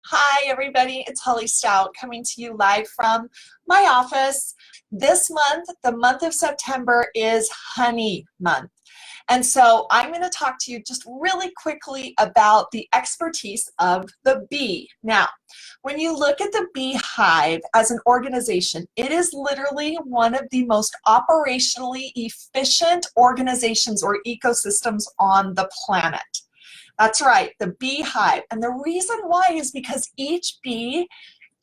Hi, everybody. It's Holly Stout coming to you live from my office. This month, the month of September, is Honey Month. And so I'm going to talk to you just really quickly about the expertise of the bee. Now, when you look at the beehive as an organization, it is literally one of the most operationally efficient organizations or ecosystems on the planet. That's right, the beehive. And the reason why is because each bee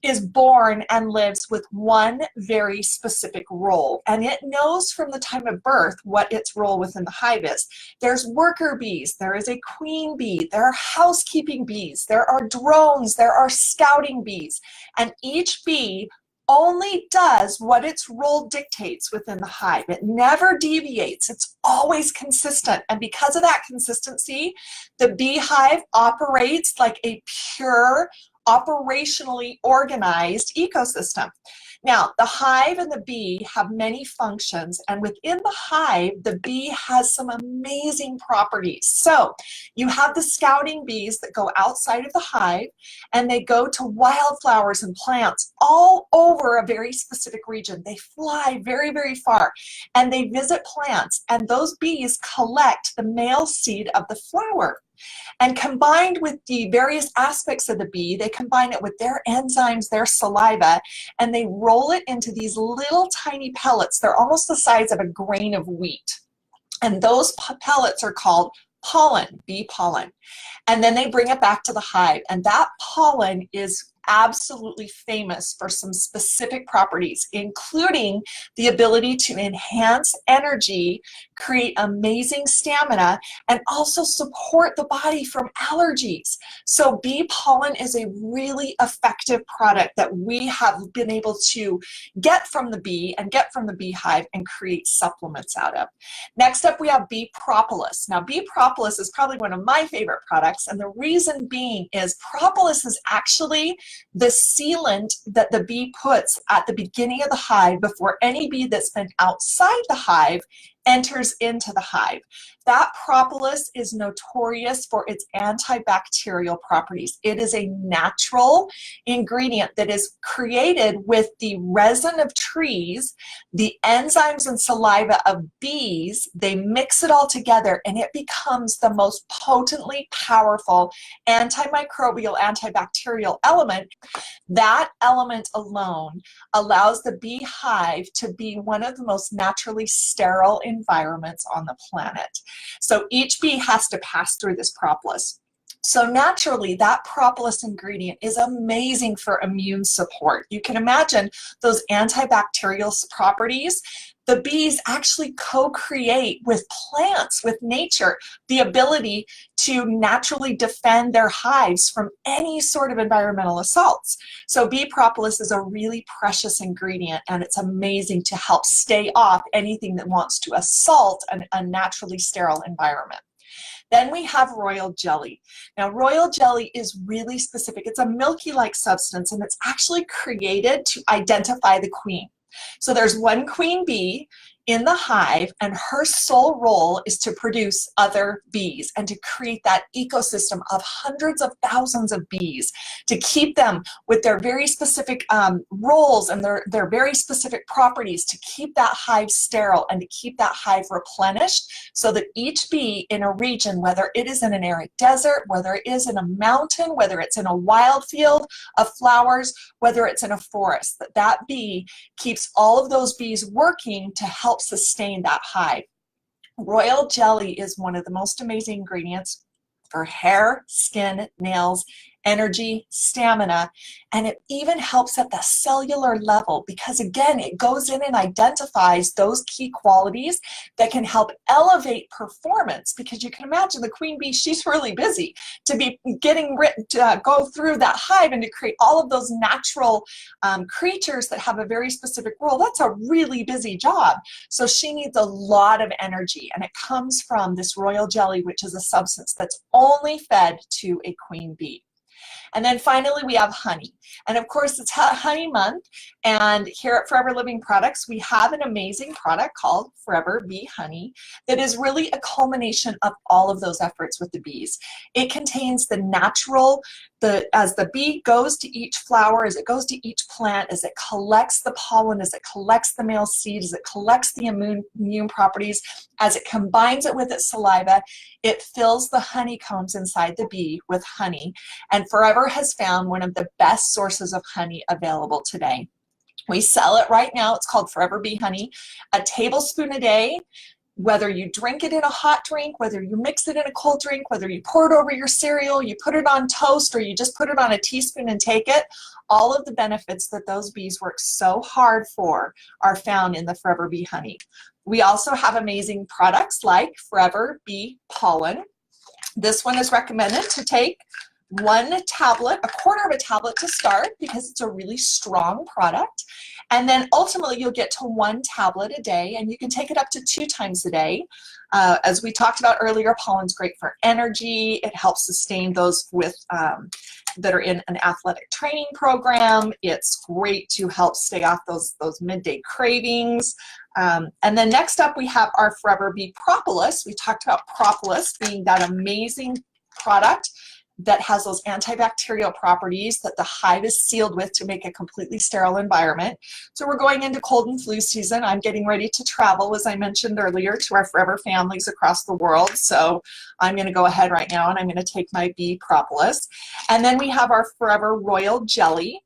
is born and lives with one very specific role. And it knows from the time of birth what its role within the hive is. There's worker bees, there is a queen bee, there are housekeeping bees, there are drones, there are scouting bees. And each bee only does what its role dictates within the hive. It never deviates. It's always consistent. And because of that consistency, the beehive operates like a pure, operationally organized ecosystem. Now, the hive and the bee have many functions, and within the hive, the bee has some amazing properties. So you have the scouting bees that go outside of the hive, and they go to wildflowers and plants all over a very specific region. They fly very, very far, and they visit plants, and those bees collect the male seed of the flower. And combined with the various aspects of the bee, they combine it with their enzymes, their saliva, and they roll it into these little tiny pellets. They're almost the size of a grain of wheat. And those pellets are called pollen, bee pollen. And then they bring it back to the hive. And that pollen is absolutely famous for some specific properties, including the ability to enhance energy, create amazing stamina, and also support the body from allergies. So bee pollen is a really effective product that we have been able to get from the bee and get from the beehive and create supplements out of. Next up, we have bee propolis. Now, bee propolis is probably one of my favorite products, and the reason being is propolis is actually the sealant that the bee puts at the beginning of the hive before any bee that's been outside the hive enters into the hive. That propolis is notorious for its antibacterial properties. It is a natural ingredient that is created with the resin of trees, the enzymes and saliva of bees. They mix it all together and it becomes the most potently powerful antimicrobial, antibacterial element. That element alone allows the beehive to be one of the most naturally sterile environments on the planet. So each bee has to pass through this propolis. So naturally, that propolis ingredient is amazing for immune support. You can imagine those antibacterial properties. The bees actually co-create with plants, with nature, the ability to naturally defend their hives from any sort of environmental assaults. So bee propolis is a really precious ingredient, and it's amazing to help stay off anything that wants to assault a naturally sterile environment. Then we have royal jelly. Now, royal jelly is really specific. It's a milky-like substance, and it's actually created to identify the queen. So there's one queen bee in the hive, and her sole role is to produce other bees and to create that ecosystem of hundreds of thousands of bees, to keep them with their very specific roles and their very specific properties, to keep that hive sterile and to keep that hive replenished, so that each bee in a region, whether it is in an arid desert, whether it is in a mountain, whether it's in a wild field of flowers, whether it's in a forest, that bee keeps all of those bees working to help sustain that hive. Royal jelly is one of the most amazing ingredients for hair, skin, nails, energy, stamina, and it even helps at the cellular level because, again, it goes in and identifies those key qualities that can help elevate performance, because you can imagine the queen bee, she's really busy to be getting to go through that hive and to create all of those natural creatures that have a very specific role. That's a really busy job. So she needs a lot of energy, and it comes from this royal jelly, which is a substance that's only fed to a queen bee. And then finally, we have honey. And of course, it's honey month. And here at Forever Living Products, we have an amazing product called Forever Bee Honey that is really a culmination of all of those efforts with the bees. It contains the natural, as the bee goes to each flower, as it goes to each plant, as it collects the pollen, as it collects the male seed, as it collects the immune properties, as it combines it with its saliva, it fills the honeycombs inside the bee with honey. And Forever has found one of the best sources of honey available today. We sell it right now. It's called Forever Bee Honey, a tablespoon a day. Whether you drink it in a hot drink, whether you mix it in a cold drink, whether you pour it over your cereal, you put it on toast, or you just put it on a teaspoon and take it, all of the benefits that those bees work so hard for are found in the Forever Bee Honey. We also have amazing products like Forever BeePollen. This one is recommended to take 1 tablet, a quarter of a tablet to start, because it's a really strong product. And then ultimately you'll get to 1 tablet a day, and you can take it up to 2 times a day. As we talked about earlier, pollen's great for energy. It helps sustain those with that are in an athletic training program. It's great to help stay off those midday cravings. And then next up we have our Forever Bee Propolis. We talked about Propolis being that amazing product that has those antibacterial properties that the hive is sealed with to make a completely sterile environment. So we're going into cold and flu season. I'm getting ready to travel, as I mentioned earlier, to our Forever families across the world. So I'm going to go ahead right now and I'm going to take my bee propolis. And then we have our Forever Royal Jelly.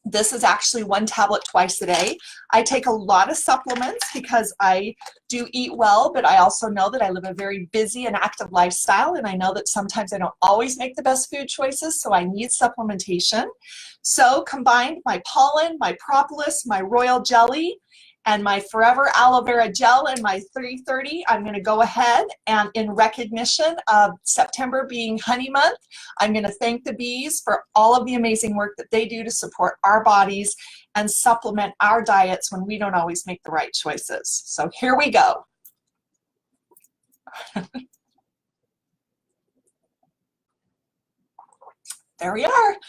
This is actually 1 tablet twice a day. I take a lot of supplements because I do eat well, but I also know that I live a very busy and active lifestyle, and I know that sometimes I don't always make the best food choices, so I need supplementation. So combined, my pollen, my propolis, my royal jelly, and my Forever Aloe Vera Gel and my 330, I'm going to go ahead and in recognition of September being Honey Month, I'm going to thank the bees for all of the amazing work that they do to support our bodies and supplement our diets when we don't always make the right choices. So here we go. There we are.